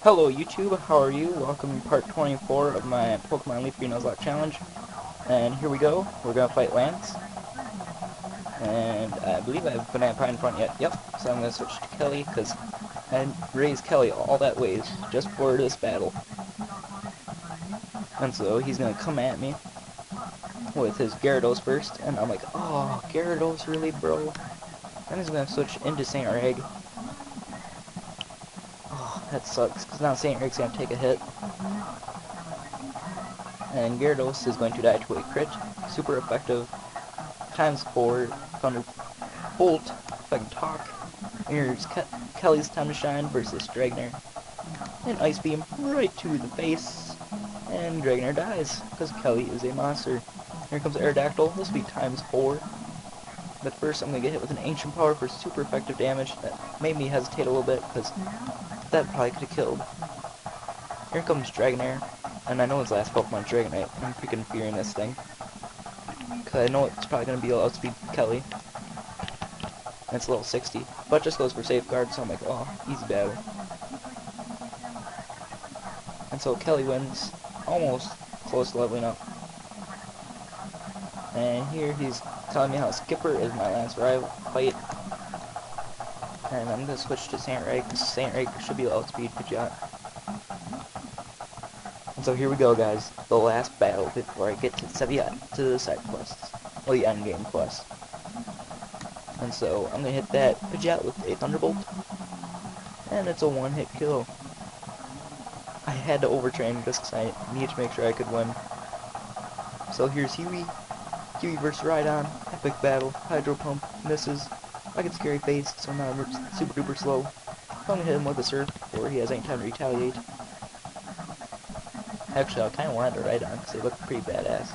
Hello YouTube, how are you? Welcome to part 24 of my Pokemon Leaf Green Nuzlocke challenge. And here we go, we're gonna fight Lance. And I believe I have Banana Pie in front yet. Yep, so I'm gonna switch to Kelly, because I raised Kelly all that ways just for this battle. And so he's gonna come at me with his Gyarados first, and I'm like, oh, Gyarados really, bro? Then he's gonna switch into Saint Reg. Oh, that sucks, because now Saint Reg's gonna take a hit. And Gyarados is going to die to a crit. Super effective. Times 4 Thunderbolt, if I can talk. Here's Kelly's Time to Shine versus Dragner. An Ice Beam right to the face. And Dragner dies, because Kelly is a monster. Here comes Aerodactyl. This will be times 4. But first I'm going to get hit with an Ancient Power for super effective damage. That made me hesitate a little bit, because that probably could have killed. Here comes Dragonair. And I know his last Pokemon Dragonite. I'm freaking fearing this thing. Because I know it's probably going to be able to outspeed Kelly. And it's level 60. But just goes for Safeguard, so I'm like, oh, easy battle. And so Kelly wins. Almost close to leveling up. And here he's telling me how Skipper is my last rival fight. And I'm going to switch to Saint Reg, because Saint Reg should be able to outspeed Pidgeot. And so here we go, guys. The last battle before I get to the side quests. Well, the end game quest. And so I'm gonna hit that Pidgeot with a Thunderbolt. And it's a one-hit kill. I had to overtrain just because I needed to make sure I could win. So here's Huey. Huey versus Rhydon. Epic battle. Hydro Pump. Misses. I get Scary Face, so now I'm super duper slow. I'm gonna hit him with a Surf before he has any time to retaliate. Actually, I kinda wanted to Rhydon because they look pretty badass.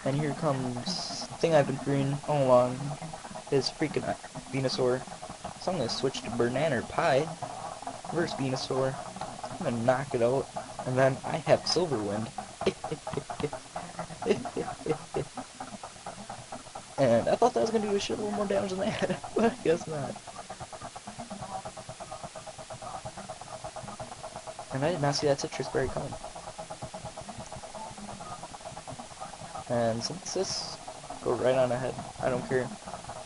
And here comes the thing I've been fearing all along. His freaking Venusaur. So I'm gonna switch to Banana Pie versus Venusaur. I'm gonna knock it out, and then I have Silver Wind. And I thought that was gonna do a shitload more damage than that, but I guess not. And I did not see that Citrus Berry coming. And since this, go right on ahead. I don't care.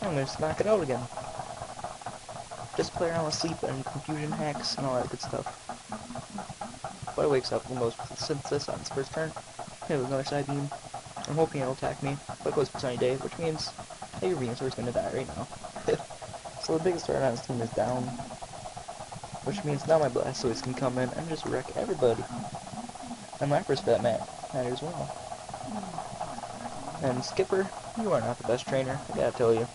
I'm gonna just knock it out again. Just play around with sleep and confusion hacks and all that good stuff. But it wakes up and goes for Synthesis on its first turn. Hit with another Side Beam. I'm hoping it'll attack me, but it goes for Sunny Day, which means that your Venusaur is gonna die right now. So the biggest threat on his team is down, which means now my Blastoise can come in and just wreck everybody. And my first bet matter as well. And Skipper, you are not the best trainer, I gotta tell you.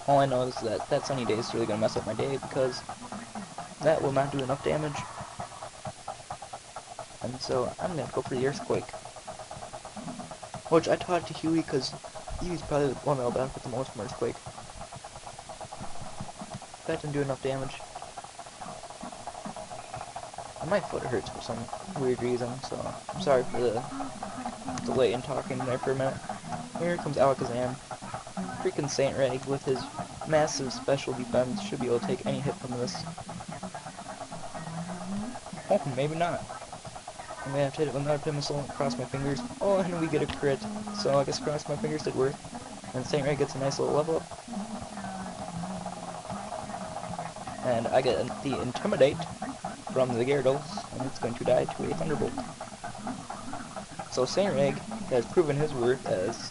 All I know is that that Sunny Day is really gonna mess up my day because that will not do enough damage. And so I'm gonna go for the Earthquake. Which I taught to Huey because Huey's probably the one that'll benefit the most from Earthquake. That didn't do enough damage. And my foot hurts for some weird reason, so I'm sorry for the delay in talking there for a minute. Here comes Alakazam. Freaking Saint Reg with his massive special defense should be able to take any hit from this. Oh, maybe not. I'm gonna have to hit it with another pin missile, cross my fingers. Oh, and we get a crit. So I guess cross my fingers did work. And Saint Reg gets a nice little level up. And I get the Intimidate from the Gyarados, and it's going to die to a Thunderbolt. So Saint Reg has proven his worth as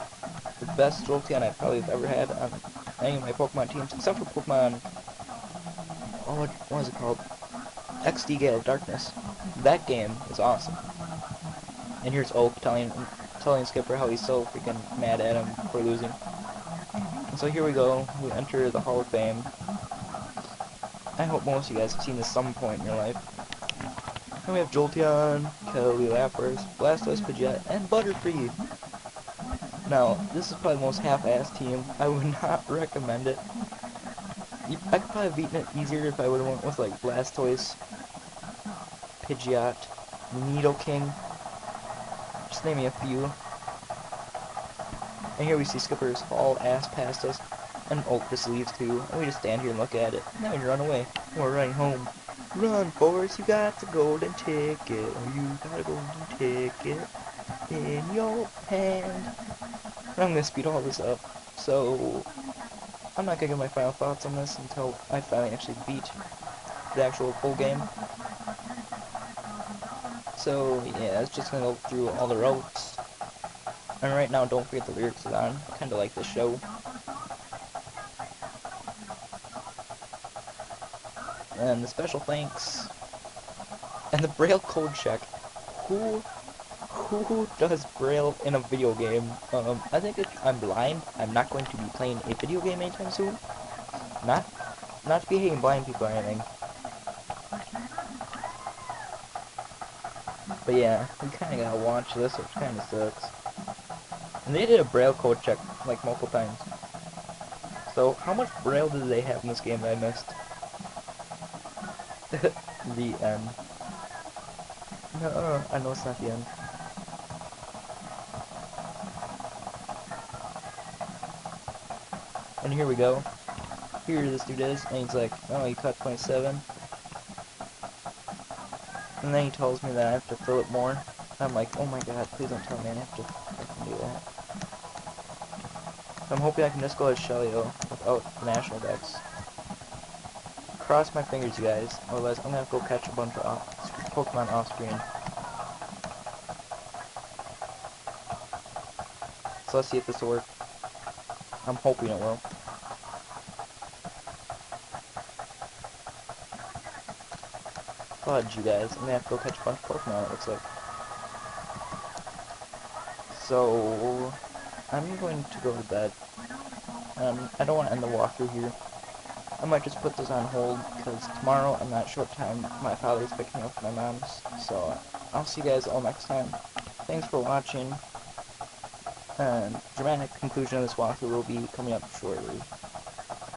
the best Jolteon I probably have ever had on any of my Pokemon teams, except for Pokemon, oh, what is it called? XD Gale of Darkness. That game is awesome. And here's Oak telling Skipper how he's so freaking mad at him for losing. And so here we go, we enter the Hall of Fame. I hope most of you guys have seen this some point in your life. And we have Jolteon, Kelly, Lapras, Blastoise, Pidgeot, and Butterfree. Now, this is probably the most half-assed team. I would not recommend it. I could probably have beaten it easier if I would have went with like Blastoise, Pidgeot, Nidoking. Just name me a few. And here we see Skipper's haul ass past us. And Oak just leaves too. And we just stand here and look at it. Now we run away. We're running home. Run, Forrest, you got the golden ticket. You got a golden ticket in your hand. And I'm gonna speed all this up. So, I'm not gonna give my final thoughts on this until I finally actually beat the actual full game. So, yeah, it's just gonna go through all the routes. And right now, don't forget the lyrics is on. Kinda like the show. And the special thanks. And the Braille code check. Who who does Braille in a video game? I think if I'm blind, I'm not going to be playing a video game anytime soon. Not not to be hating blind people or anything. But yeah, we kinda gotta watch this, which kinda sucks. And they did a Braille code check like multiple times. So how much Braille did they have in this game that I missed? The end. No, I know it's not the end. And here we go. Here this dude is, and he's like, oh, you caught 27. And then he tells me that I have to fill it more. I'm like, oh my god, please don't tell me I have to fucking do that. So I'm hoping I can just go as Shelly-O without national decks. Cross my fingers, you guys. Otherwise, I'm gonna have to go catch a bunch of Pokemon off screen. So let's see if this will work. I'm hoping it will. Fudge, you guys. I'm gonna have to go catch a bunch of Pokemon, it looks like. So, I'm going to go to bed. I don't want to end the walkthrough here. I might just put this on hold, because tomorrow I'm not sure what time my father's picking up my mom's. So, I'll see you guys all next time. Thanks for watching. And dramatic conclusion of this walkthrough will be coming up shortly.